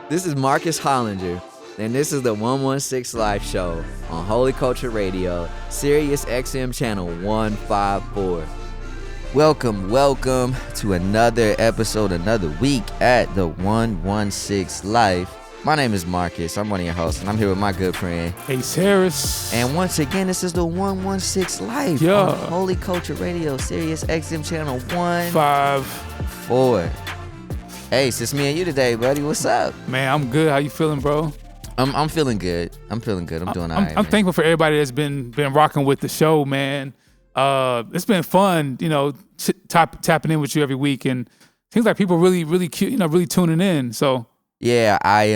This is Marcus Hollinger, and this is the 116 Live Show on Holy Culture Radio, Sirius XM Channel 154. Welcome to another episode, another week at the 116 Life. My name is Marcus. I'm one of your hosts, and I'm here with my good friend, Harris. And once again, this is the 116 Life on Holy Culture Radio, Sirius XM Channel 154. Hey, it's just me and you today, buddy. What's up? Man, I'm good. How you feeling, bro? I'm feeling good. I'm doing all right. I'm thankful for everybody that's been rocking with the show, man. It's been fun, tapping in with you every week, and it seems like people really cute, really tuning in. So yeah, I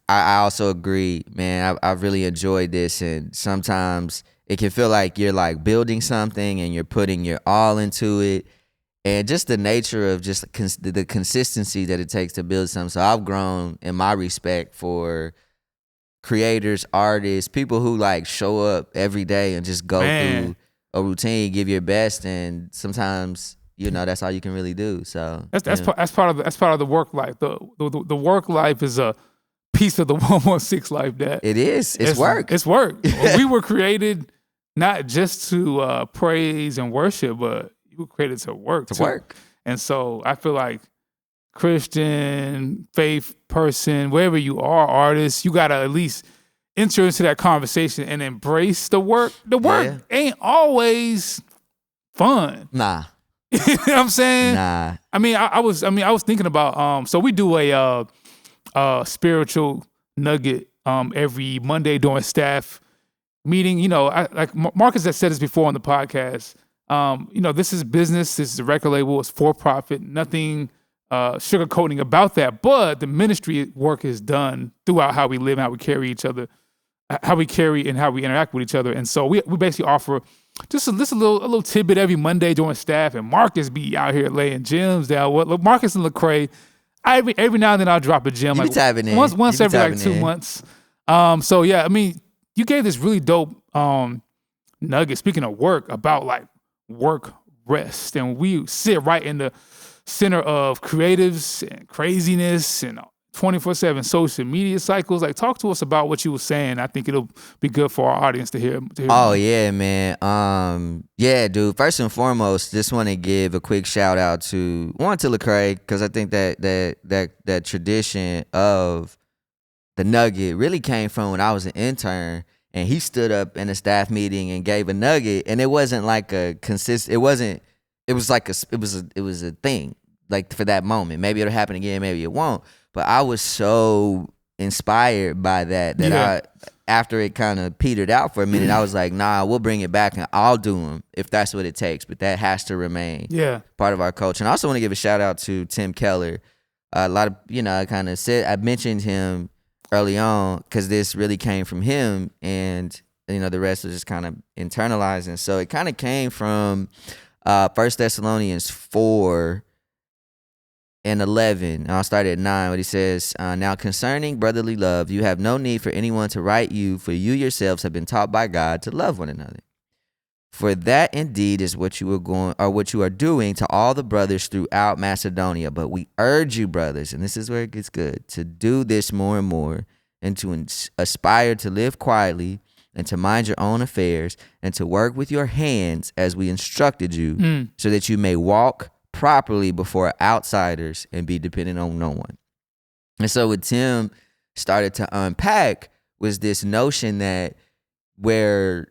also agree, man. I really enjoyed this, and sometimes it can feel like you're like building something and you're putting your all into it. And just the nature of just the consistency that it takes to build something. So I've grown in my respect for creators, artists, people who like show up every day and just go through a routine, give your best, and sometimes that's all you can really do. So that's part of the work life. The work life is a piece of the 116 life. That it is. It's work. It's work. We were created not just to praise and worship, but you were created to work. And so I feel like Christian, faith person, wherever you are, artist, you got to at least enter into that conversation and embrace the work. The work ain't always fun. Nah. You know what I'm saying? Nah. I was thinking about, so we do a spiritual nugget every Monday during staff meeting. Like Marcus has said this before on the podcast. This is business. This is a record label. It's for profit. Nothing sugarcoating about that. But the ministry work is done throughout how we live, how we carry each other, how we carry and how we interact with each other. And so we basically offer just a little tidbit every Monday during staff. And Marcus be out here laying gems down. Look, Marcus and Lecrae, every now and then I'll drop a gem. You be tapping in. Once every like 2 months. So yeah, you gave this really dope nugget. Speaking of work, about like work rest, and we sit right in the center of creatives and craziness and 24/7 social media cycles. Like, talk to us about what you were saying. I think it'll be good for our audience to hear. Oh yeah, man. Yeah, dude. First and foremost, just want to give a quick shout out to Lecrae, because I think that tradition of the nugget really came from when I was an intern. And he stood up in a staff meeting and gave a nugget, and it wasn't like a consistent. It was a thing, like for that moment. Maybe it'll happen again, maybe it won't. But I was so inspired by that after it kind of petered out for a minute, I was like, nah, we'll bring it back and I'll do them if that's what it takes. But that has to remain part of our culture. And I also want to give a shout out to Tim Keller. A lot of I mentioned him early on because this really came from him, and the rest was just kind of internalizing. So it kind of came from 1 Thessalonians 4:11. I'll start at 9, what he says, now concerning brotherly love, you have no need for anyone to write you, for you yourselves have been taught by God to love one another. For that indeed is what you are doing to all the brothers throughout Macedonia. But we urge you, brothers, and this is where it gets good, to do this more and more, and to aspire to live quietly, and to mind your own affairs, and to work with your hands as we instructed you, so that you may walk properly before outsiders and be dependent on no one. And so what Tim started to unpack was this notion that where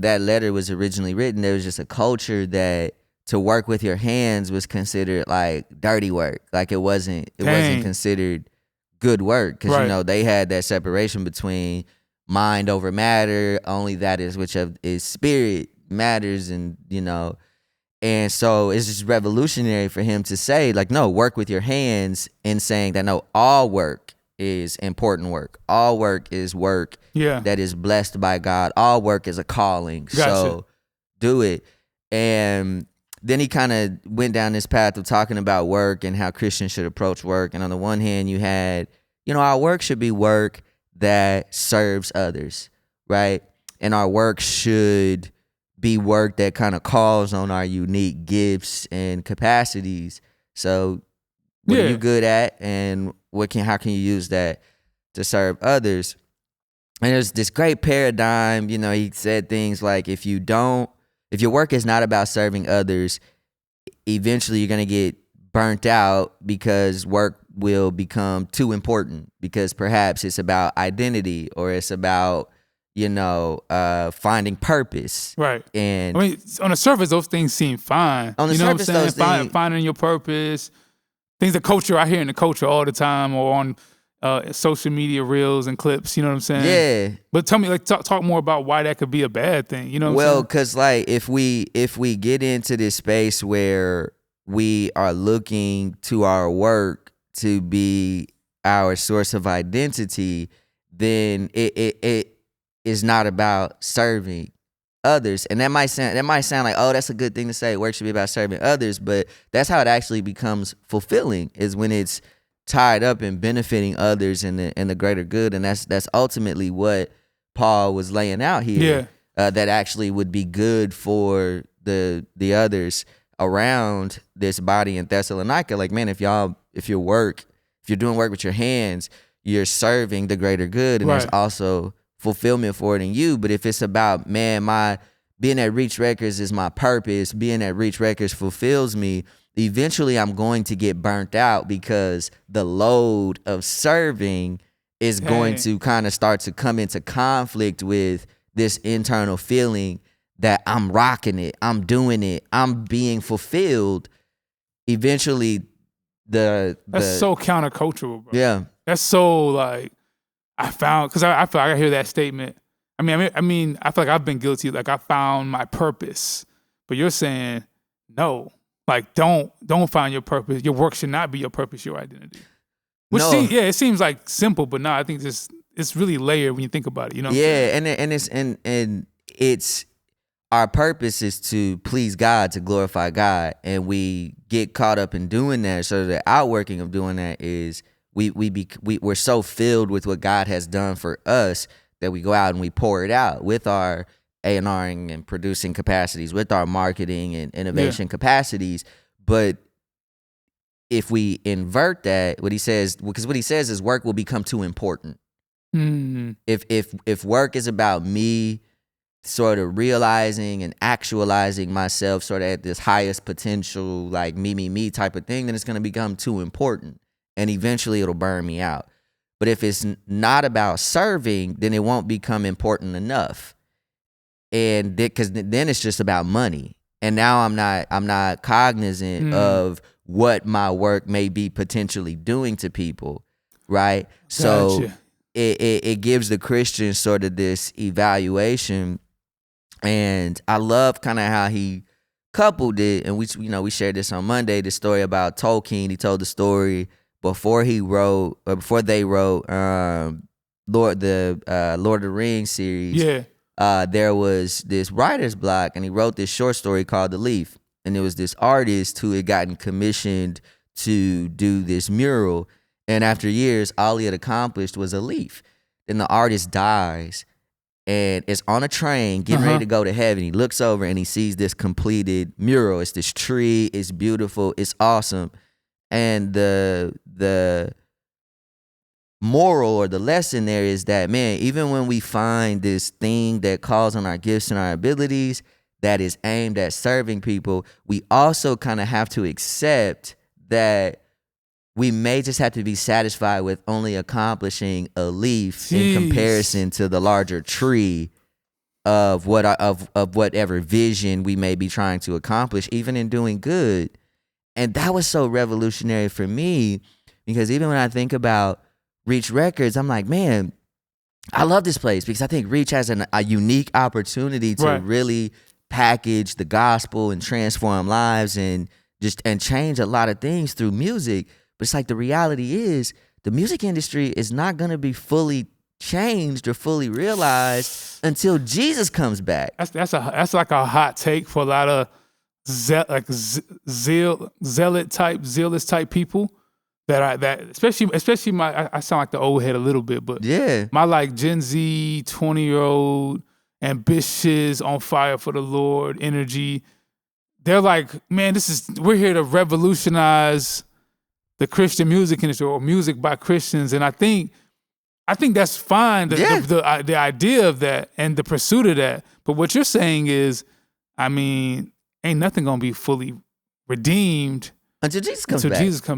that letter was originally written, there was just a culture that to work with your hands was considered like dirty work. Like it wasn't considered good work, because they had that separation between mind over matter. Only that is which is spirit matters, and and so it's just revolutionary for him to say like, no, work with your hands, and saying that no, all work is important work. All work is work that is blessed by God. All work is a calling. Gotcha. So do it. And then he kind of went down this path of talking about work and how Christians should approach work. And on the one hand, you had, our work should be work that serves others, right? And our work should be work that kind of calls on our unique gifts and capacities. So what are you good at, and how can you use that to serve others? And there's this great paradigm, he said things like, if your work is not about serving others, eventually you're going to get burnt out because work will become too important, because perhaps it's about identity, or it's about, finding purpose. Right. And I mean, on the surface, those things seem fine. On the surface, those things, finding your purpose, things that I hear in the culture all the time, or on social media reels and clips, you know what I'm saying? Yeah. But tell me, talk more about why that could be a bad thing, you know what I'm saying? Well, because if we get into this space where we are looking to our work to be our source of identity, then it is not about serving others. And that might sound like, oh, that's a good thing to say, work should be about serving others, but that's how it actually becomes fulfilling, is when it's tied up in benefiting others and the greater good. And that's ultimately what Paul was laying out here. Yeah. That actually would be good for the others around this body in Thessalonica. Like, man, if you're doing work with your hands, you're serving the greater good, and Right. there's also fulfillment for it in you. But if it's about, man, my being at Reach Records is my purpose, being at Reach Records fulfills me, eventually I'm going to get burnt out, because the load of serving is going to kind of start to come into conflict with this internal feeling that I'm rocking it, I'm doing it, I'm being fulfilled. Eventually, that's so countercultural, bro. Yeah. That's so, like, I found, because I feel like I hear that statement. I mean, I feel like I've been guilty. Like, I found my purpose, but you're saying no. Like, don't find your purpose. Your work should not be your purpose, your identity. Which No. it seems like simple, but no, I think it's really layered when you think about it. You know? Yeah, and it's our purpose is to please God, to glorify God, and we get caught up in doing that. So the outworking of doing that is we're so filled with what God has done for us that we go out and we pour it out with our A&Ring and producing capacities, with our marketing and innovation capacities. But if we invert that, what he says is work will become too important. Mm-hmm. If work is about me sort of realizing and actualizing myself sort of at this highest potential, like me type of thing, then it's going to become too important, and eventually it'll burn me out. But if it's not about serving, then it won't become important enough, and because then it's just about money, and now I'm not cognizant of what my work may be potentially doing to people, right? Gotcha. So it gives the Christian sort of this evaluation. And I love kind of how he coupled it, and we shared this on Monday, the story about Tolkien. He told the story before they wrote Lord of the Rings series. Yeah. There was this writer's block, and he wrote this short story called The Leaf, and there was this artist who had gotten commissioned to do this mural, and after years, all he had accomplished was a leaf. Then the artist dies, and is on a train getting ready to go to heaven. He looks over and he sees this completed mural. It's this tree. It's beautiful. It's awesome. And the moral or the lesson there is that, man, even when we find this thing that calls on our gifts and our abilities that is aimed at serving people, we also kind of have to accept that we may just have to be satisfied with only accomplishing a leaf in comparison to the larger tree of whatever vision we may be trying to accomplish, even in doing good. And that was so revolutionary for me, because even when I think about Reach Records, I'm like, man, I love this place, because I think Reach has a unique opportunity to really package the gospel and transform lives and change a lot of things through music. But it's like, the reality is the music industry is not going to be fully changed or fully realized until Jesus comes back. That's like a hot take for a lot of zealous type people that especially I sound like the old head a little bit, but my like Gen Z 20-year-old ambitious, on fire for the Lord energy. They're like, man, we're here to revolutionize the Christian music industry or music by Christians, and I think that's fine. The idea of that and the pursuit of that. But what you're saying is, I mean, ain't nothing gonna be fully redeemed until Jesus comes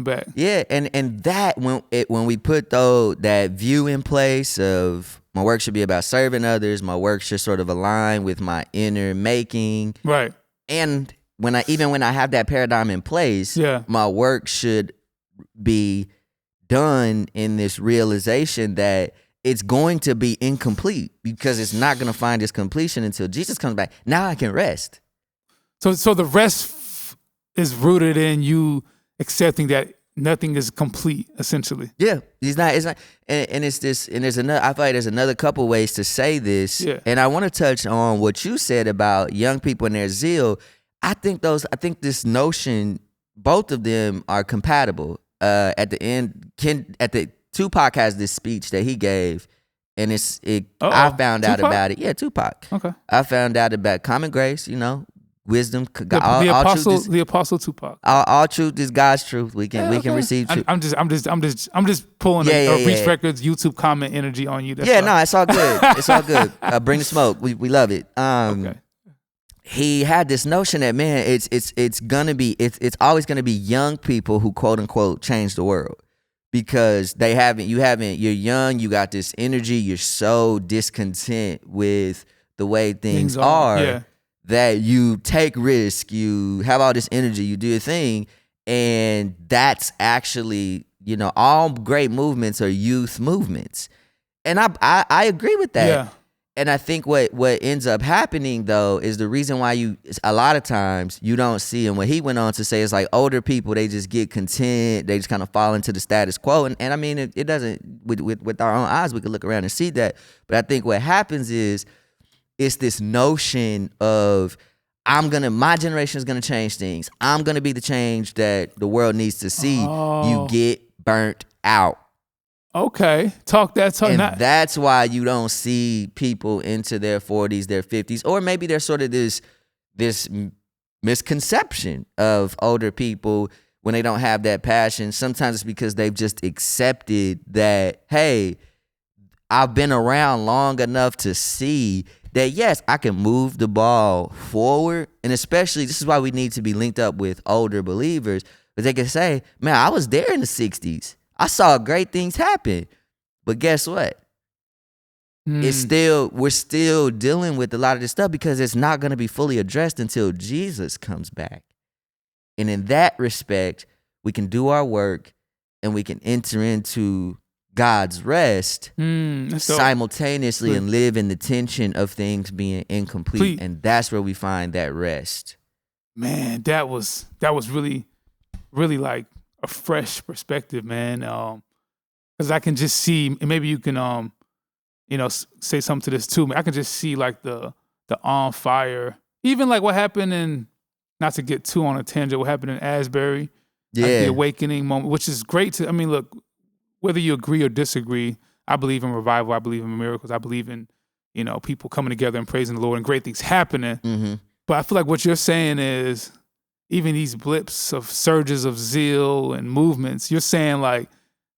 back. Yeah, and that when we put that view in place of my work should be about serving others, my work should sort of align with my inner making. Right. And when I have that paradigm in place, my work should be done in this realization that it's going to be incomplete because it's not going to find its completion until Jesus comes back. Now I can rest. So the rest is rooted in you accepting that nothing is complete, essentially. Yeah, it's not, and it's this, and there's another. I feel like there's another couple ways to say this, and I want to touch on what you said about young people and their zeal. I think this notion, both of them are compatible. At the end, Tupac has this speech that he gave, and I found out about it. Yeah, Tupac. Okay. I found out about common grace, wisdom. The apostle Tupac. All truth is God's truth. We can receive truth. I'm just pulling a Reach Records YouTube comment energy on you. It's all good. It's all good. Bring the smoke. We love it. Okay. He had this notion that, man, it's always gonna be young people who quote unquote change the world, because you're young, you got this energy, you're so discontent with the way things are that you take risk, you have all this energy, you do your thing, and that's actually, all great movements are youth movements. And I agree with that. Yeah. And I think what ends up happening, though, is the reason why a lot of times you don't see, and what he went on to say is like older people, they just get content, they just kind of fall into the status quo. And I mean, it doesn't, with our own eyes, we can look around and see that. But I think what happens is, it's this notion of, my generation is gonna change things. I'm gonna be the change that the world needs to see. You get burnt out. Okay, that's why you don't see people into their 40s, their 50s, or maybe there's sort of this misconception of older people when they don't have that passion. Sometimes it's because they've just accepted that, hey, I've been around long enough to see that, yes, I can move the ball forward. And especially, this is why we need to be linked up with older believers, because they can say, man, I was there in the 60s. I saw great things happen. But guess what? We're still dealing with a lot of this stuff because it's not going to be fully addressed until Jesus comes back. And in that respect, we can do our work and we can enter into God's rest simultaneously and live in the tension of things being incomplete. And that's where we find that rest. Man, that was really, really like a fresh perspective, man. Because I can just see, and maybe you can, say something to this too. I can just see like the on fire, even like what happened in, not to get too on a tangent, what happened in Asbury, like the awakening moment, which is great to. I mean, look, whether you agree or disagree, I believe in revival. I believe in miracles. I believe in, people coming together and praising the Lord and great things happening. Mm-hmm. But I feel like what you're saying is, even these blips of surges of zeal and movements, you're saying like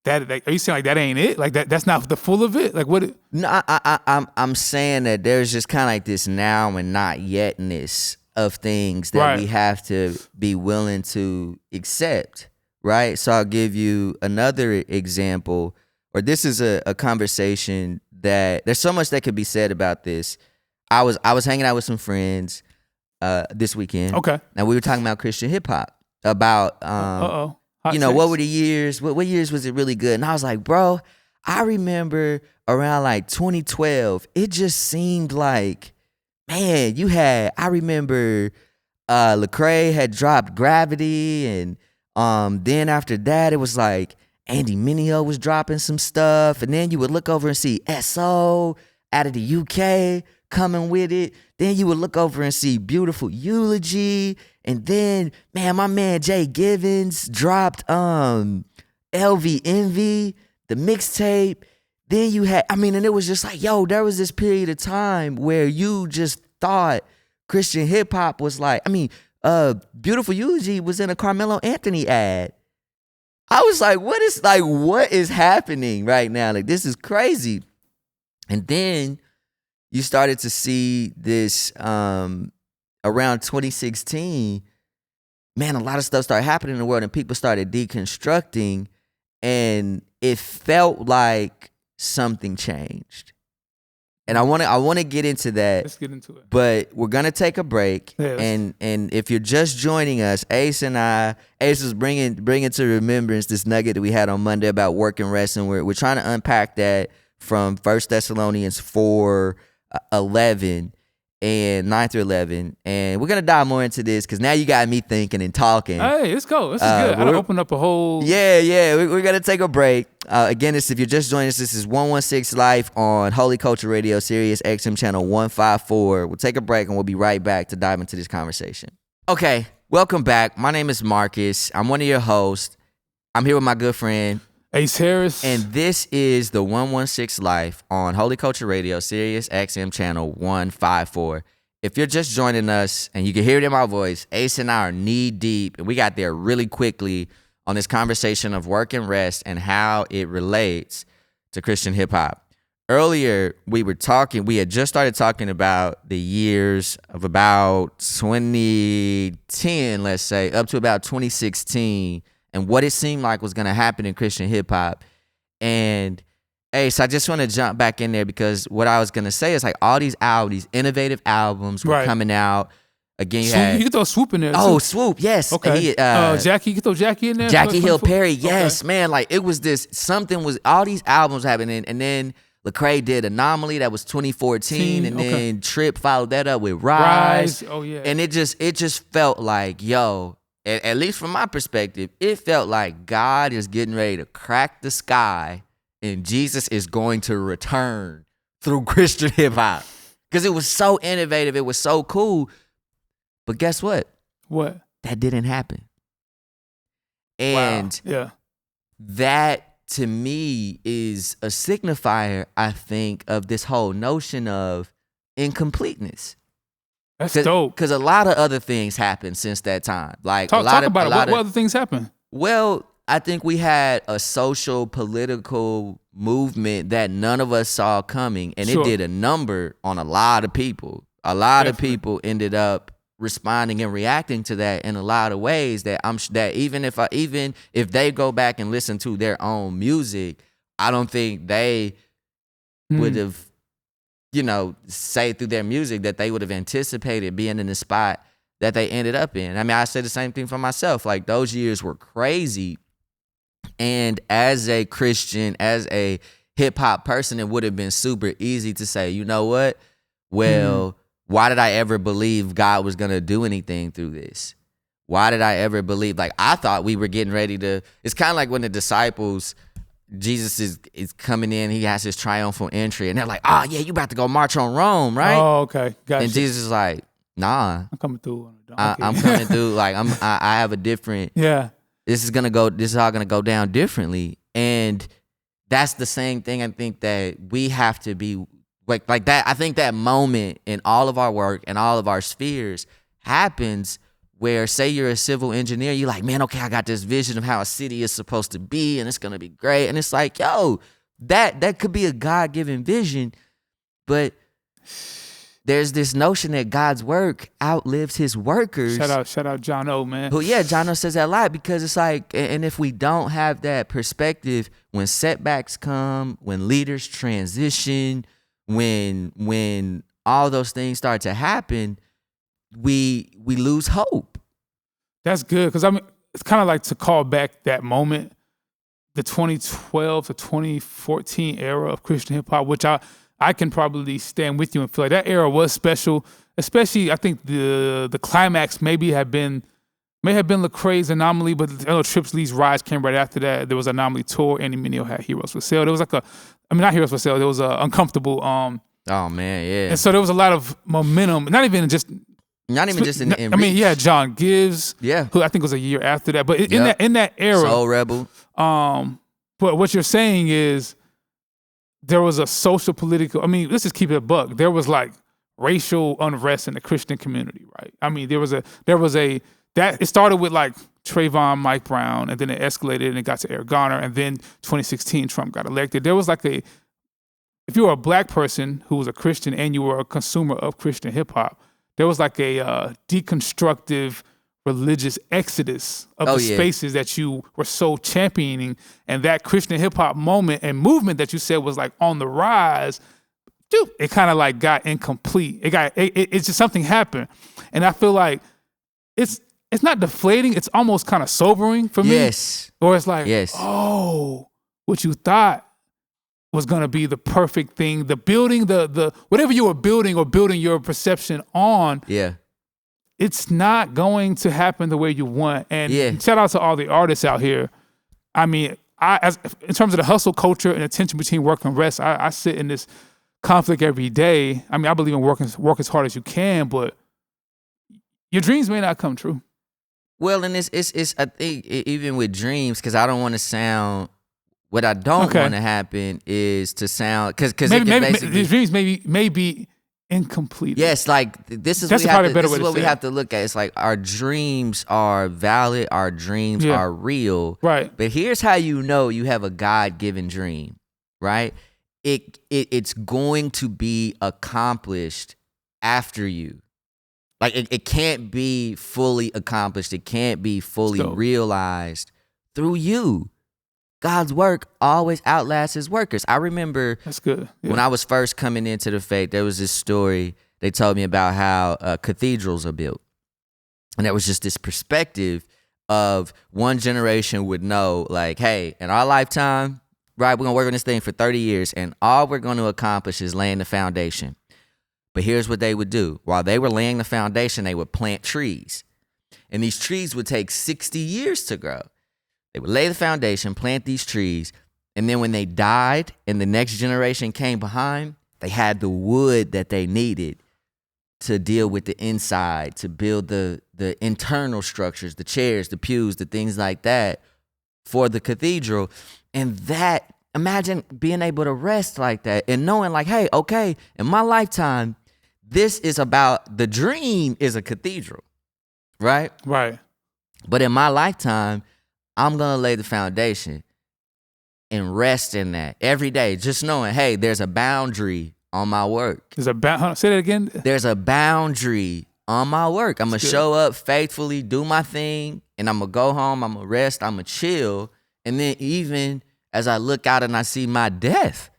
that. Like, are you saying like that ain't it? Like that's not the full of it? Like what? No, I'm saying that there's just kind of like this now and not yetness of things that we have to be willing to accept, right? So I'll give you another example, or this is a conversation that there's so much that could be said about this. I was hanging out with some friends this weekend. Okay. And we were talking about Christian hip hop, about what were the years? What years was it really good? And I was like, bro, I remember around like 2012, it just seemed like, man, I remember Lecrae had dropped Gravity, and then after that it was like Andy Mineo was dropping some stuff, and then you would look over and see SO out of the UK coming with it. Then you would look over and see Beautiful Eulogy. And then, man, my man Jay Givens dropped LV Envy, the mixtape. Then you had, and it was just like, yo, there was this period of time where you just thought Christian hip hop was like, Beautiful Eulogy was in a Carmelo Anthony ad. I was like, what is happening right now? Like, this is crazy. And then you started to see this around 2016, man, a lot of stuff started happening in the world and people started deconstructing, and it felt like something changed. And I want to get into that. Let's get into it. But we're gonna take a break, Yes. and if you're just joining us, Ace was bringing to remembrance this nugget that we had on Monday about work and rest, and we're trying to unpack that from 1 Thessalonians 4:11 and 9 through 11, and we're gonna dive more into this because now you got me thinking and talking. Hey, let's go. This is good. I opened up a whole. Yeah. We're gonna take a break. Again, if you're just joining us, this is 116 Life on Holy Culture Radio, Sirius XM Channel 154. We'll take a break and we'll be right back to dive into this conversation. Okay, welcome back. My name is Marcus. I'm one of your hosts. I'm here with my good friend Ace Harris. And this is the 116 Life on Holy Culture Radio, Sirius XM Channel 154. If you're just joining us and you can hear it in my voice, Ace and I are knee deep, and we got there really quickly on this conversation of work and rest and how it relates to Christian hip hop. Earlier, we had just started talking about the years of about 2010, let's say, up to about 2016, and what it seemed like was going to happen in Christian hip hop. And Ace, I just want to jump back in there because what I was going to say is like all these innovative albums were coming out. Again, you can throw Swoop in there. Oh, Swoop, yes. Okay. Jackie, you can throw Jackie in there. Jackie Hill Perry, yes, man. Like it was all these albums happening, and then Lecrae did Anomaly, that was 2014, and then Trip followed that up with Rise. Oh yeah. And it just felt like, yo, at least from my perspective, it felt like God is getting ready to crack the sky and Jesus is going to return through Christian hip hop. Because it was so innovative, it was so cool. But guess what? What? That didn't happen. And that to me is a signifier, I think, of this whole notion of incompleteness. That's dope. Because a lot of other things happened since that time. Like talk about it. What other things happened? Well, I think we had a social, political movement that none of us saw coming, and it did a number on a lot of people. A lot of people ended up responding and reacting to that in a lot of ways that even if they go back and listen to their own music, I don't think they would have, say through their music that they would have anticipated being in the spot that they ended up in. I mean, I say the same thing for myself. Like those years were crazy. And as a Christian, as a hip hop person, it would have been super easy to say, you know what? Well, why did I ever believe God was going to do anything through this? Why did I ever believe? Like, I thought we were getting ready to, it's kind of like when the disciples, Jesus is coming in, he has his triumphal entry, and they're like, oh yeah, you about to go march on Rome, right? Oh, okay. Gotcha. And Jesus is like, nah. I'm coming through. I'm coming through. Like, I have a different, this is all gonna go down differently. And that's the same thing I think that we have to be like that. I think that moment in all of our work and all of our spheres happens where, say you're a civil engineer, you're like, man, okay, I got this vision of how a city is supposed to be and it's gonna be great. And it's like, yo, that could be a God-given vision, but there's this notion that God's work outlives his workers. Shout out John O, man. John O says that a lot because it's like, and if we don't have that perspective, when setbacks come, when leaders transition, when all those things start to happen, we lose hope. That's good, because I mean, it's kind of like to call back that moment, the 2012 to 2014 era of Christian hip hop, which I can probably stand with you and feel like that era was special. Especially, I think the climax may have been Lecrae's Anomaly, but Trips Lee's Rise came right after that. There was Anomaly Tour. Andy Mineo had Heroes for Sale. There was not Heroes for Sale. There was a Uncomfortable. Oh man, yeah. And so there was a lot of momentum. Not even just in I mean, yeah, John Gibbs. Yeah. Who I think was a year after that. But in that era, Soul Rebel. But what you're saying is there was a social political. I mean, let's just keep it a buck. There was like racial unrest in the Christian community, right? I mean, there was a that it started with like Trayvon, Mike Brown, and then it escalated and it got to Eric Garner, and then 2016 Trump got elected. There was like if you were a black person who was a Christian and you were a consumer of Christian hip hop, there was like a deconstructive religious exodus of the spaces that you were so championing, and that Christian hip hop moment and movement that you said was like on the rise. Dude, it kind of like got incomplete. It's just something happened, and I feel like it's not deflating. It's almost kind of sobering for me. Yes. Or it's like, oh, what you thought was gonna be the perfect thing, the building, the whatever you were building or building your perception on. Yeah. It's not going to happen the way you want. And shout out to all the artists out here. I mean, in terms of the hustle culture and the tension between work and rest, I sit in this conflict every day. I mean, I believe in work as hard as you can, but your dreams may not come true. Well, and it's I think even with dreams, because I don't want to sound. What I don't want to happen is to sound because maybe these dreams may be incomplete. Yes, like this is what we have to look at. It's like our dreams are valid, our dreams are real. Right. But here's how you know you have a God-given dream, right? It's going to be accomplished after you. Like it can't be fully accomplished. It can't be fully realized through you. God's work always outlasts his workers. I remember that's good. When I was first coming into the faith, there was this story they told me about how cathedrals are built. And there was just this perspective of one generation would know, like, hey, in our lifetime, right, we're going to work on this thing for 30 years, and all we're going to accomplish is laying the foundation. But here's what they would do. While they were laying the foundation, they would plant trees. And these trees would take 60 years to grow. They would lay the foundation, plant these trees, and then when they died and the next generation came behind, they had the wood that they needed to deal with the inside, to build the internal structures, the chairs, the pews, the things like that for the cathedral. And that, imagine being able to rest like that and knowing like, hey, okay, in my lifetime, this is about, the dream is a cathedral, right? Right. But in my lifetime, I'm going to lay the foundation and rest in that every day, just knowing, hey, there's a boundary on my work. Say that again. There's a boundary on my work. I'm going to show up faithfully, do my thing, and I'm going to go home, I'm going to rest, I'm going to chill. And then even as I look out and I see my death,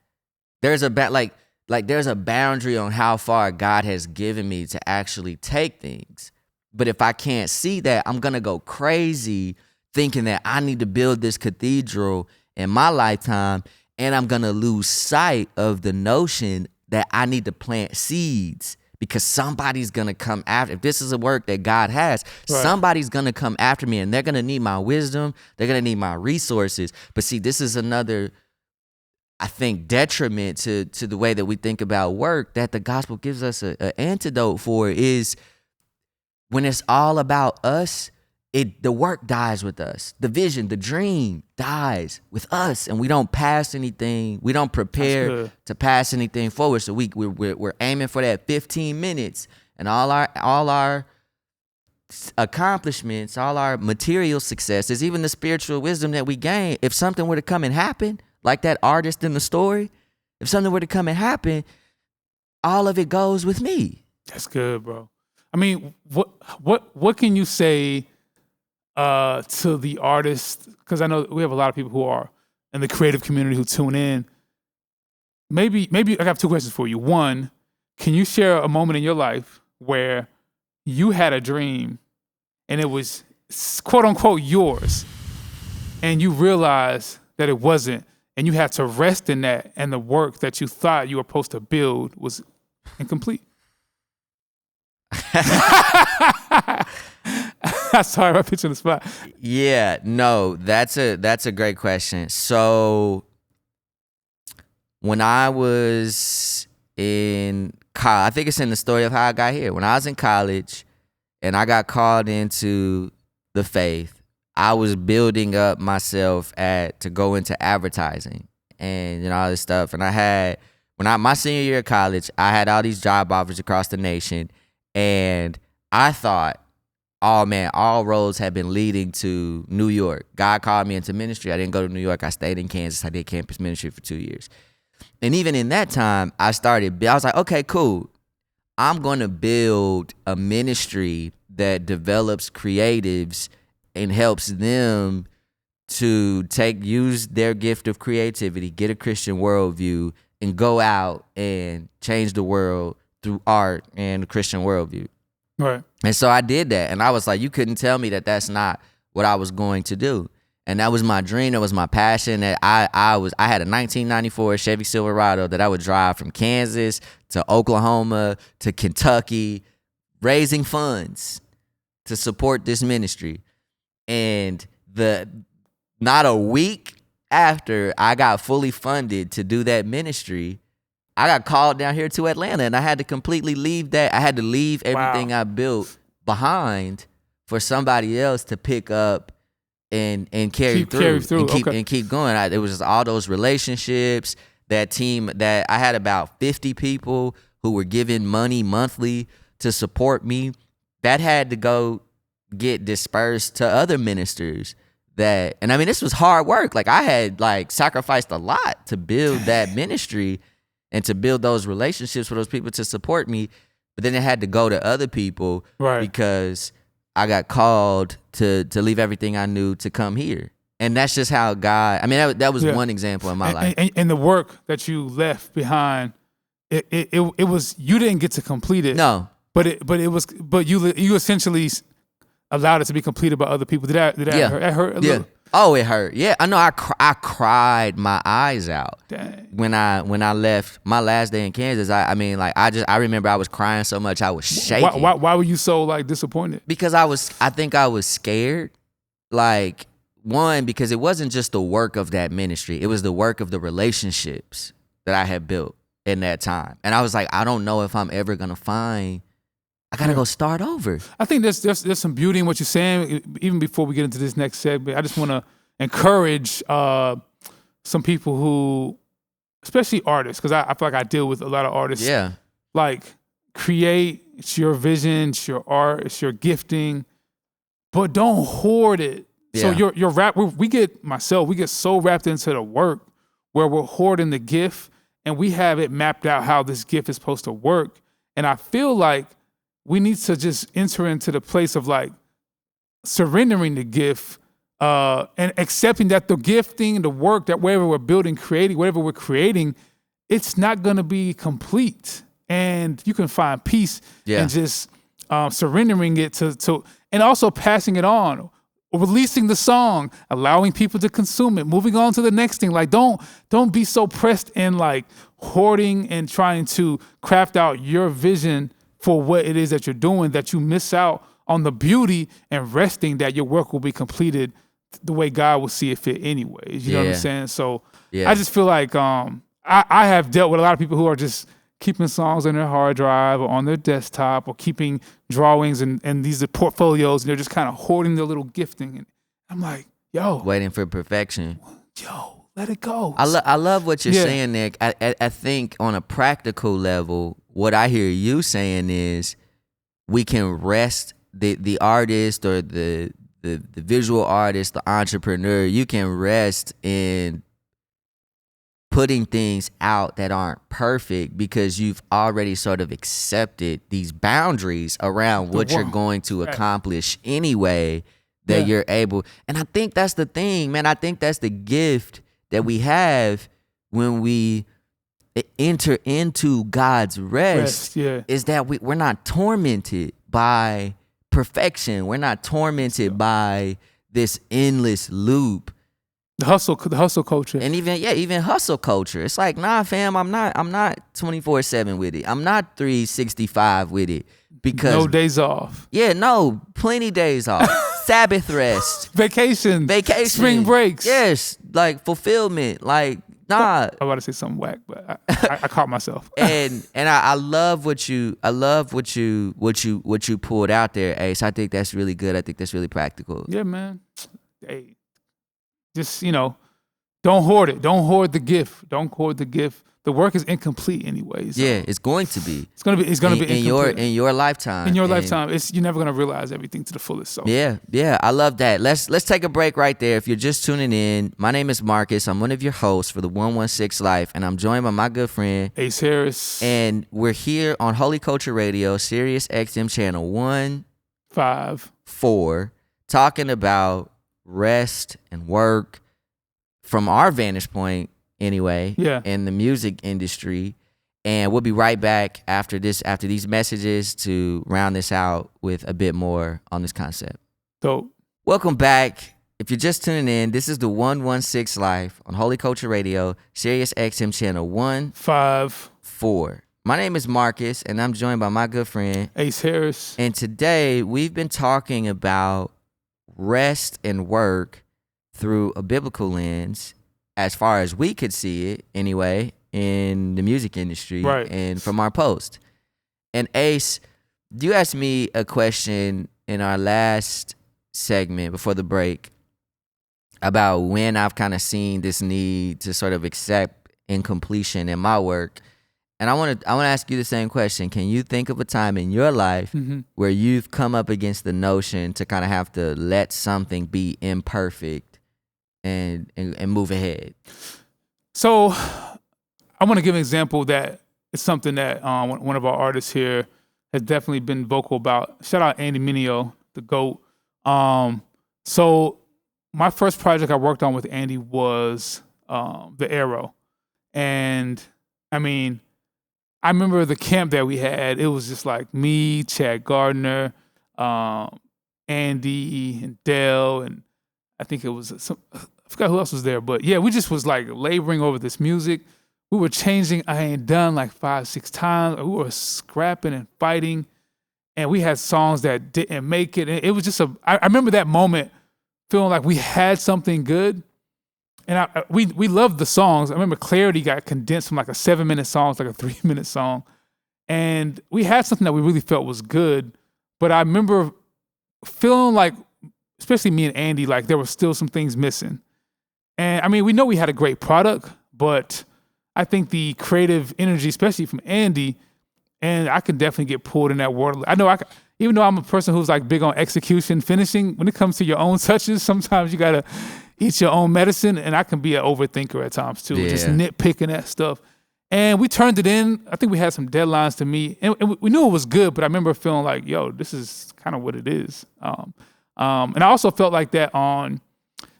there's there's a boundary on how far God has given me to actually take things. But if I can't see that, I'm going to go crazy thinking that I need to build this cathedral in my lifetime, and I'm going to lose sight of the notion that I need to plant seeds because somebody's going to come after. If this is a work that God has, somebody's going to come after me, and they're going to need my wisdom. They're going to need my resources. But see, this is another, I think, detriment to the way that we think about work that the gospel gives us an antidote for is when it's all about us, the work dies with us. The vision, the dream dies with us, and we don't pass anything. We don't prepare to pass anything forward. So we're aiming for that 15 minutes, and all our accomplishments, all our material successes, even the spiritual wisdom that we gain. If something were to come and happen, like that artist in the story, if something were to come and happen, all of it goes with me. That's good, bro. I mean, what can you say to the artists, because I know we have a lot of people who are in the creative community who tune in. Maybe I have two questions for you. One, can you share a moment in your life where you had a dream and it was quote unquote yours, and you realized that it wasn't, and you had to rest in that, and the work that you thought you were supposed to build was incomplete? Sorry, I put you on the spot. Yeah, no, that's a great question. So when I was in college, I think it's in the story of how I got here. When I was in college and I got called into the faith, I was building up myself to go into advertising and all this stuff. And I had, my senior year of college, I had all these job offers across the nation, and I thought all roads have been leading to New York. God called me into ministry. I didn't go to New York. I stayed in Kansas. I did campus ministry for 2 years. And even in that time, I was like, okay, cool. I'm going to build a ministry that develops creatives and helps them to use their gift of creativity, get a Christian worldview, and go out and change the world through art and a Christian worldview. Right. And so I did that. And I was like, you couldn't tell me that that's not what I was going to do. And that was my dream. That was my passion. That I had a 1994 Chevy Silverado that I would drive from Kansas to Oklahoma to Kentucky, raising funds to support this ministry. And not a week after I got fully funded to do that ministry, I got called down here to Atlanta, and I had to completely leave that. I had to leave everything I built behind for somebody else to pick up and carry through and keep going. It was just all those relationships, that team that I had about 50 people who were giving money monthly to support me. That had to go get dispersed to other ministers. And I mean, this was hard work. Like I had sacrificed a lot to build that ministry and to build those relationships with those people to support me. But then it had to go to other people because I got called to leave everything I knew to come here. And that's just how God, I mean, that was one example in my life. And the work that you left behind, it was, you didn't get to complete it. No. But you essentially allowed it to be completed by other people. Did that hurt a little? Oh, it hurt. Yeah, I know. I cried my eyes out. Dang. When I left my last day in Kansas. I remember I was crying so much I was shaking. Why were you so disappointed? Because I think I was scared. One, because it wasn't just the work of that ministry; it was the work of the relationships that I had built in that time. And I was like, I don't know if I'm ever gonna find. I gotta go start over. I think there's some beauty in what you're saying. Even before we get into this next segment, I just want to encourage some people who, especially artists, because I feel like I deal with a lot of artists. Yeah. Create. It's your vision. It's your art. It's your gifting, but don't hoard it. Yeah. So your rap. We get so wrapped into the work where we're hoarding the gift, and we have it mapped out how this gift is supposed to work. And I feel like we need to just enter into the place of surrendering the gift and accepting that the gifting, the work, that whatever we're building, creating, whatever we're creating, it's not going to be complete. And you can find peace in just surrendering it to, and also passing it on, releasing the song, allowing people to consume it, moving on to the next thing. Don't be so pressed in hoarding and trying to craft out your vision for what it is that you're doing, that you miss out on the beauty and resting that your work will be completed the way God will see it fit anyways. You know what I'm saying? So I just feel like I have dealt with a lot of people who are just keeping songs on their hard drive or on their desktop or keeping drawings and these are portfolios, and they're just kind of hoarding their little gifting. And I'm like, yo. Waiting for perfection. Yo, let it go. I love what you're saying, Nick. I think on a practical level, what I hear you saying is we can rest the artist or the visual artist, the entrepreneur, you can rest in putting things out that aren't perfect because you've already sort of accepted these boundaries around what you're going to accomplish anyway, that you're able. And I think that's the thing, man. I think that's the gift that we have when we enter into God's rest is that we're not tormented by perfection. We're not tormented by this endless loop. The hustle culture. And even hustle culture. It's like, nah, fam, I'm not 24/7 with it. I'm not 365 with it. Because no days off. Yeah, no, plenty days off. Sabbath rest. Vacation. Spring breaks. Yes, fulfillment. Nah. I about to say something whack, but I caught myself. and I love what you pulled out there, Ace. I think that's really good. I think that's really practical. Yeah, man. Hey, just Don't hoard it. Don't hoard the gift. Don't hoard the gift. The work is incomplete anyways. Yeah, it's going to be. It's gonna be in incomplete. in your lifetime. In your lifetime, you're never gonna realize everything to the fullest. So yeah, I love that. Let's take a break right there. If you're just tuning in, my name is Marcus. I'm one of your hosts for the 116 Life, and I'm joined by my good friend Ace Harris. And we're here on Holy Culture Radio, Sirius XM Channel 154, talking about rest and work from our vantage point. Anyway, in the music industry, and we'll be right back after these messages to round this out with a bit more on this concept. Dope. Welcome back. If you're just tuning in, this is the 116 Life on Holy Culture Radio, Sirius XM Channel 154. My name is Marcus, and I'm joined by my good friend Ace Harris. And today we've been talking about rest and work through a biblical lens, as far as we could see it anyway, in the music industry, right, and from our post. And Ace, you asked me a question in our last segment before the break about when I've kind of seen this need to sort of accept incompletion in my work. And I want to ask you the same question. Can you think of a time in your life where you've come up against the notion to kind of have to let something be imperfect and move ahead? So I want to give an example that it's something that one of our artists here has definitely been vocal about. Shout out Andy Mineo, the GOAT. So my first project I worked on with Andy was The Arrow. And I mean, I remember the camp that we had. It was just like me, Chad Gardner, Andy, and Dell, and I think it was I forgot who else was there, but yeah, we just was like laboring over this music. We were changing I Ain't Done like 5-6 times. We were scrapping and fighting, and we had songs that didn't make it. And it was just I remember that moment feeling like we had something good, and we loved the songs. I remember Clarity got condensed from like a 7-minute song to like a 3-minute song, and we had something that we really felt was good. But I remember feeling like, especially me and Andy, like there were still some things missing. And I mean, we know we had a great product, but I think the creative energy, especially from Andy, and I can definitely get pulled in that world. I know even though I'm a person who's like big on execution, finishing, when it comes to your own touches, sometimes you gotta eat your own medicine, and I can be an overthinker at times too, just nitpicking that stuff. And we turned it in. I think we had some deadlines to meet, and we knew it was good, but I remember feeling like, yo, this is kind of what it is. And I also felt like that on,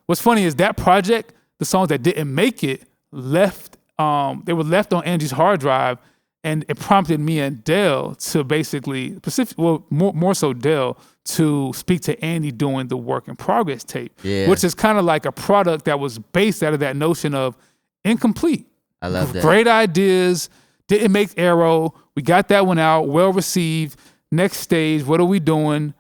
what's funny is that project, the songs that didn't make it left, they were left on Angie's hard drive, and it prompted me and Dell to basically, more so Dell, to speak to Andy doing the work in progress tape, which is kind of like a product that was based out of that notion of incomplete. I love that. Great ideas, didn't make Arrow. We got that one out, well received. Next stage, what are we doing?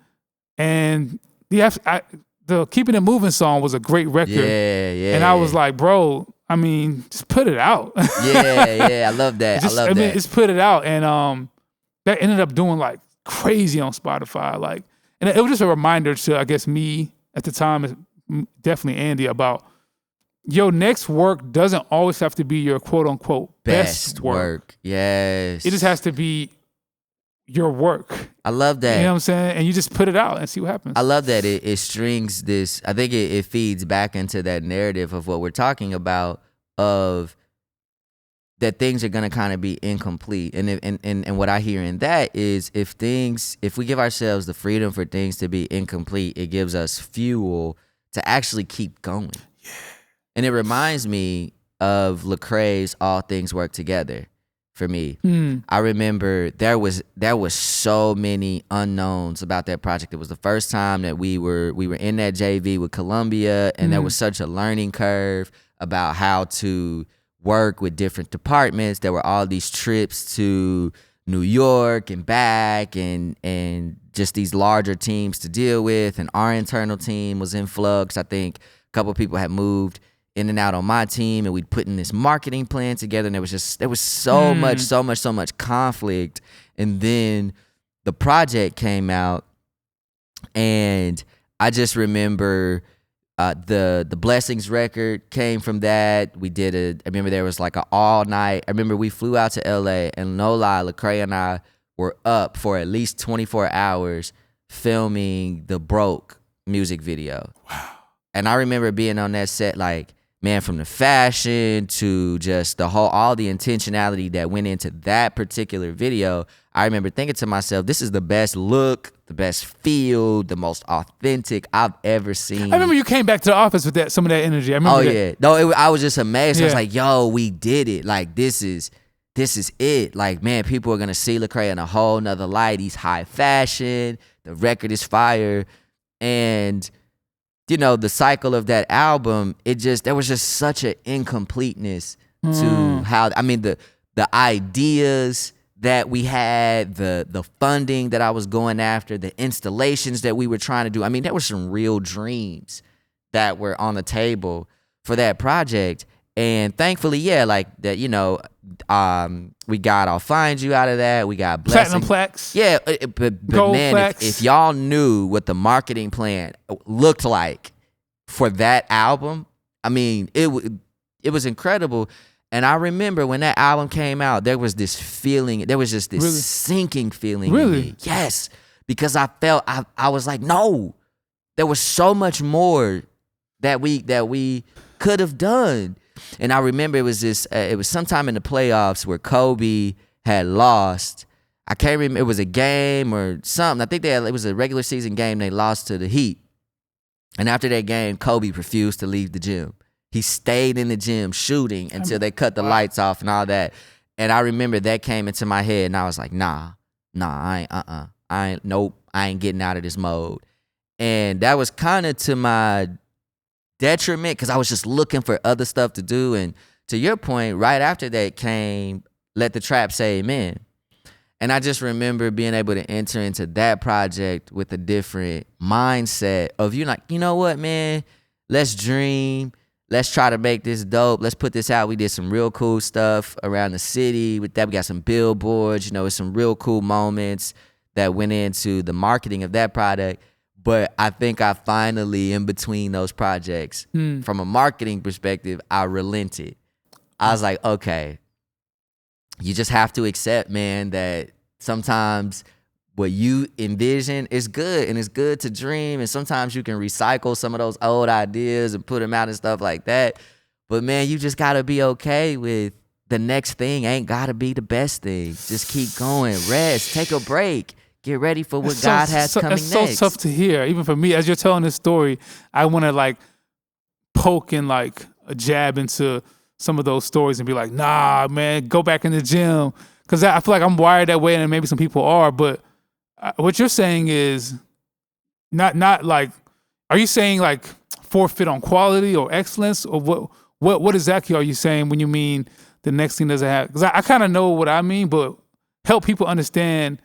And the Keeping It Moving song was a great record. Yeah. And I was like, bro, I mean, just put it out. I love that. Just put it out. And that ended up doing like crazy on Spotify. Like, and it was just a reminder to, I guess, me at the time, definitely Andy, about your next work doesn't always have to be your quote unquote best work. Yes. It just has to be your work. I love that. You know what I'm saying? And you just put it out and see what happens. I love that it strings this. I think it feeds back into that narrative of what we're talking about, of that things are going to kind of be incomplete. And what I hear in that is if we give ourselves the freedom for things to be incomplete, it gives us fuel to actually keep going. Yeah. And it reminds me of Lecrae's All Things Work Together. For me, I remember there was so many unknowns about that project. It was the first time that we were in that JV with Columbia, and there was such a learning curve about how to work with different departments. There were all these trips to New York and back, and just these larger teams to deal with. And our internal team was in flux. I think a couple of people had moved in and out on my team, and we'd put in this marketing plan together, and there was so much conflict. And then the project came out, and I just remember The Blessings record came from that. I remember there was like an all night. I remember we flew out to LA, and no lie, Lecrae and I were up for at least 24 hours filming the Broke music video. Wow. And I remember being on that set, like, man, from the fashion to just all the intentionality that went into that particular video. I remember thinking to myself, this is the best look, the best feel, the most authentic I've ever seen. I remember you came back to the office with some of that energy. I remember that. Yeah. No, I was just amazed. Yeah. I was like, yo, we did it. Like, this is it. Like, man, people are going to see Lecrae in a whole nother light. He's high fashion. The record is fire. And, you know, the cycle of that album, there was just such an incompleteness to how, I mean, the ideas that we had, the funding that I was going after, the installations that we were trying to do. I mean, there were some real dreams that were on the table for that project. And thankfully, yeah, like that, you know, we got I'll Find You out of that. We got Platinum Plaques. Yeah, but Gold man, Plaques. if y'all knew what the marketing plan looked like for that album, I mean, it was incredible. And I remember when that album came out, there was this feeling, there was just this sinking feeling in me. Yes, because I felt, I was like, no, there was so much more that we could have done. And I remember it was sometime in the playoffs where Kobe had lost. I can't remember, it was a game or something. I think it was a regular season game. They lost to the Heat. And after that game, Kobe refused to leave the gym. He stayed in the gym shooting until they cut the lights off and all that. And I remember that came into my head, and I was like, nah, I ain't getting out of this mode. And that was kind of to my detriment because I was just looking for other stuff to do. And to your point, right after that came Let the Trap Say Amen. And I just remember being able to enter into that project with a different mindset of, you know what, man, let's dream. Let's try to make this dope. Let's put this out. We did some real cool stuff around the city. With that, we got some billboards, with some real cool moments that went into the marketing of that product. But I think I finally, in between those projects, from a marketing perspective, I relented. I was like, okay, you just have to accept, man, that sometimes what you envision is good, and it's good to dream, and sometimes you can recycle some of those old ideas and put them out and stuff like that. But man, you just gotta be okay with the next thing ain't gotta be the best thing. Just keep going, rest, take a break, get ready for what God has coming next. It's so tough to hear, even for me. As you're telling this story, I want to like poke and like a jab into some of those stories and be like, nah, man, go back in the gym. Because I feel like I'm wired that way, and maybe some people are, but what you're saying is not like, are you saying like forfeit on quality or excellence, or what exactly are you saying when you mean the next thing doesn't have? Because I kind of know what I mean, but help people understand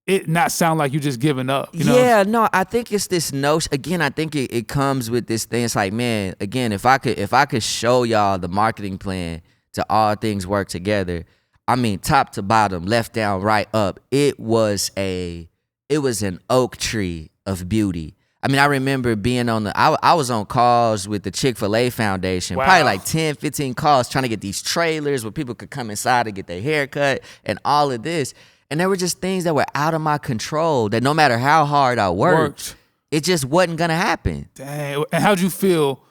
it not sound like you just giving up. You know? Yeah, no, I think it's this notion. Again, I think it comes with this thing. It's like, man, again, if I could show y'all the marketing plan to All Things Work Together, I mean, top to bottom, left down, right up, it was an oak tree of beauty. I mean, I remember being I was on calls with the Chick-fil-A Foundation, probably like 10, 15 calls trying to get these trailers where people could come inside and get their hair cut and all of this. And there were just things that were out of my control that no matter how hard I worked, it just wasn't going to happen. Dang. And how'd you feel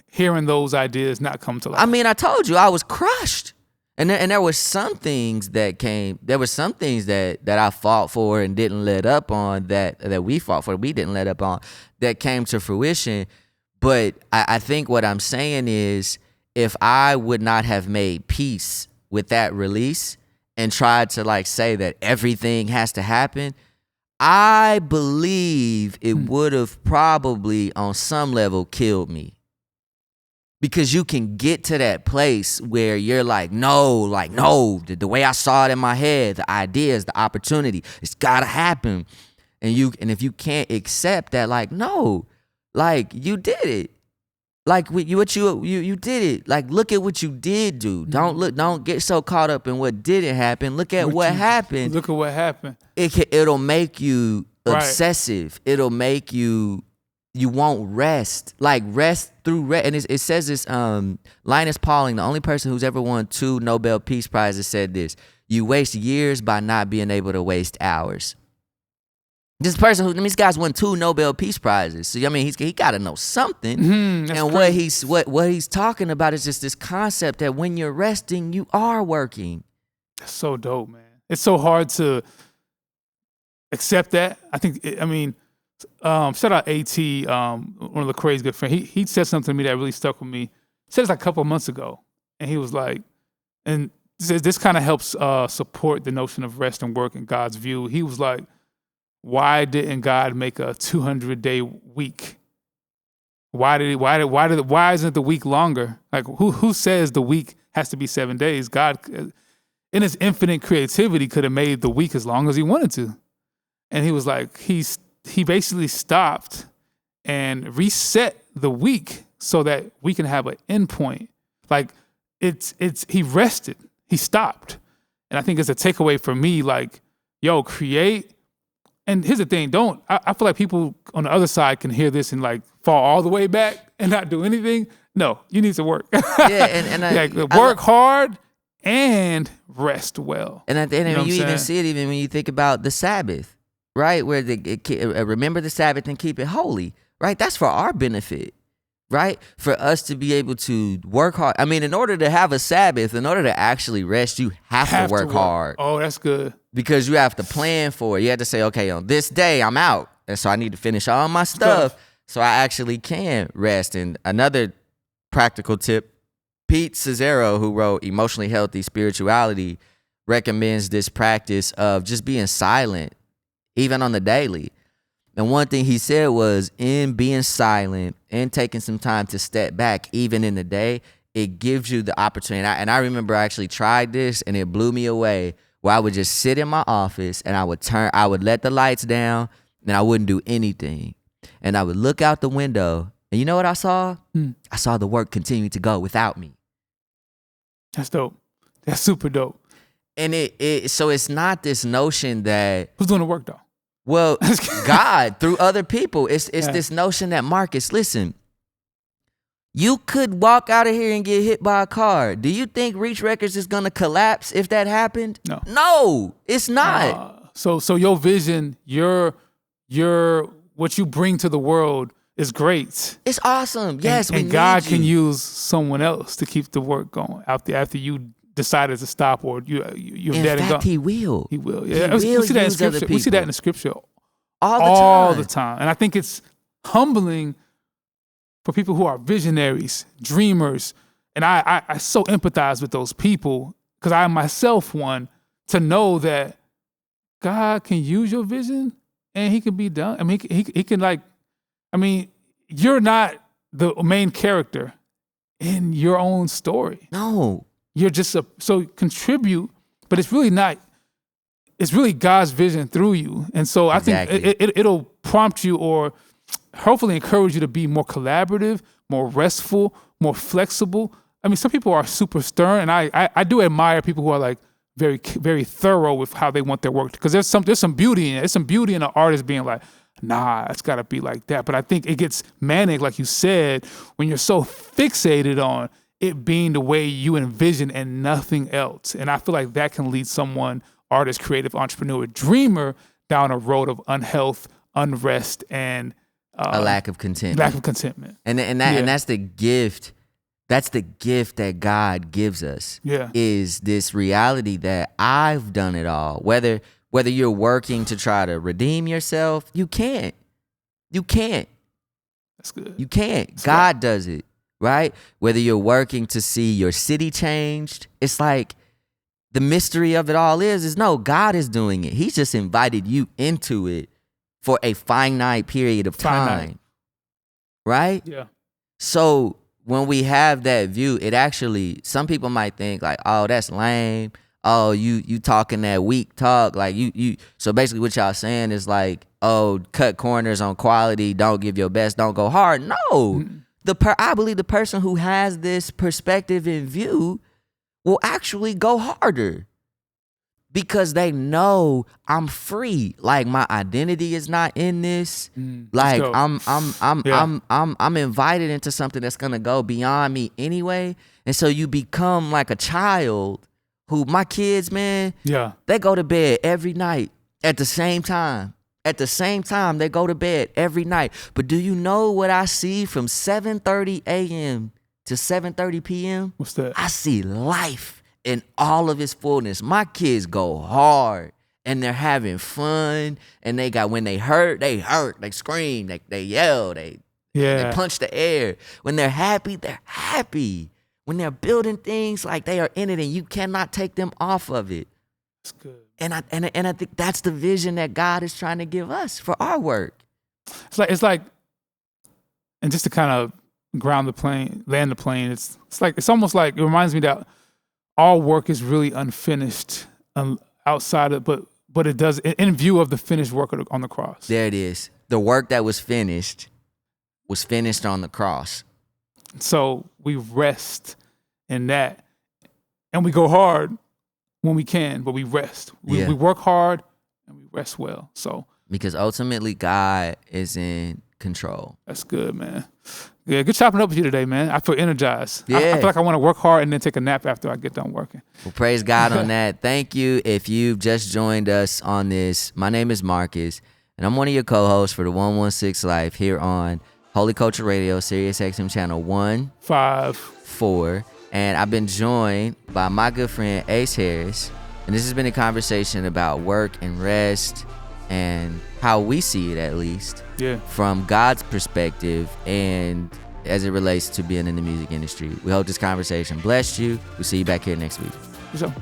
hearing those ideas not come to life? I mean, I told you, I was crushed. And there were some things that I fought for and didn't let up on, that we fought for, we didn't let up on, that came to fruition. But I think what I'm saying is, if I would not have made peace with that release and tried to like say that everything has to happen, I believe it would have probably on some level killed me. Because you can get to that place where you're like, no, the way I saw it in my head, the ideas, the opportunity, it's gotta happen. And if you can't accept that, like, no, like you did it. Like you did it. Like, look at what you did do. Don't get so caught up in what didn't happen. Look at what happened. Look at what happened. It'll make you obsessive. It'll make you you won't rest. Like rest through rest. And it says this, Linus Pauling, the only person who's ever won 2 Nobel Peace Prizes, said this: you waste years by not being able to waste hours. This person this guy's won 2 Nobel Peace Prizes. So I mean he gotta know something. And crazy. what he's talking about is just this concept that when you're resting, you are working. That's so dope, man. It's so hard to accept that. I think shout out AT, one of the crazy good friends. He said something to me that really stuck with me. He said this like a couple of months ago. And he was like, and this kind of helps support the notion of rest and work in God's view. He was like, why didn't God make a 200-day week? Why isn't the week longer? Like who says the week has to be 7 days? God, in his infinite creativity, could have made the week as long as he wanted to. And he was like, he basically stopped and reset the week so that we can have an endpoint. Like he rested, he stopped. And I think it's a takeaway for me, like, yo, create. And here's the thing, I feel like people on the other side can hear this and like fall all the way back and not do anything. No, you need to work. Yeah, and work hard and rest well. And at the end of it, you even see it even when you think about the Sabbath, right? Where remember the Sabbath and keep it holy, right? That's for our benefit, right? For us to be able to work hard. I mean, in order to have a Sabbath, in order to actually rest, you have to work hard. Oh, that's good. Because you have to plan for it. You have to say, okay, on this day I'm out, and so I need to finish all my stuff so I actually can rest. And another practical tip, Pete Cesaro, who wrote Emotionally Healthy Spirituality, recommends this practice of just being silent, even on the daily. And one thing he said was, in being silent and taking some time to step back, even in the day, it gives you the opportunity. And I remember I actually tried this, and it blew me away, where I would just sit in my office and I would let the lights down and I wouldn't do anything. And I would look out the window, and you know what I saw? I saw the work continue to go without me. That's dope. That's super dope. And so it's not this notion that... Who's doing the work though? Well, God, through other people. It's this notion that, Marcus, listen, you could walk out of here and get hit by a car. Do you think Reach Records is going to collapse if that happened? No, it's not. So your vision, your what you bring to the world is great. It's awesome. Yes, and God can use someone else to keep the work going after you decided to stop, or you're dead and gone. In fact, He will. He will. Yeah, we see that in scripture. We see that in the scripture all the time. And I think it's humbling for people who are visionaries, dreamers. And I so empathize with those people, because I am myself one, to know that God can use your vision and He can be done. I mean, he can you're not the main character in your own story. No. You're just so contribute, but it's really not. It's really God's vision through you. And so I think it'll prompt you, or hopefully encourage you to be more collaborative, more restful, more flexible. I mean, some people are super stern, and I do admire people who are like very, very thorough with how they want their work, because there's some beauty in it. There's some beauty in an artist being like, nah, it's got to be like that. But I think it gets manic, like you said, when you're so fixated on it being the way you envision and nothing else. And I feel like that can lead someone, artist, creative, entrepreneur, dreamer, down a road of unhealth, unrest, and a lack of contentment. And that's the gift. That's the gift that God gives us. Yeah. Is this reality that I've done it all. Whether you're working to try to redeem yourself, you can't. That's good. You can't. God does it, right? Whether you're working to see your city changed, it's like the mystery of it all is no, God is doing it. He's just invited you into it for a finite period of time. Right? Yeah. So when we have that view, it actually, some people might think like, oh, that's lame. Oh, you talking that weak talk. Like you. So basically what y'all saying is like, oh, cut corners on quality. Don't give your best. Don't go hard. No. Mm-hmm. I believe the person who has this perspective and view will actually go harder. because they know I'm free. Like my identity is not in this. Like dope. I'm invited into something that's gonna go beyond me anyway. And so you become like a child who, my kids, man, they go to bed every night at the same time. At the same time, they go to bed every night. But do you know what I see from 7:30 a.m. to 7:30 p.m.? What's that? I see life in all of its fullness. My kids go hard and they're having fun. And they got, when they hurt, they scream, they yell, they punch the air. When they're happy, they're happy. When they're building things, like they are in it and you cannot take them off of it. That's good. And I think that's the vision that God is trying to give us for our work. It's like, and just to kind of land the plane. It's almost like, it reminds me that all work is really unfinished outside of, but it does in view of the finished work on the cross. There it is. The work that was finished on the cross. So we rest in that, and we go hard when we can, but we rest. We work hard and we rest well. So because ultimately God is in control. That's good, man. Yeah, good chopping up with you today, man. I feel energized. Yeah. I feel like I want to work hard and then take a nap after I get done working. Well, praise God on that. Thank you. If you've just joined us on this, my name is Marcus, and I'm one of your co-hosts for the 116 Life here on Holy Culture Radio, Sirius XM Channel 154. And I've been joined by my good friend Ace Harris. And this has been a conversation about work and rest and how we see it, at least, from God's perspective and as it relates to being in the music industry. We hope this conversation blessed you. We'll see you back here next week. For sure.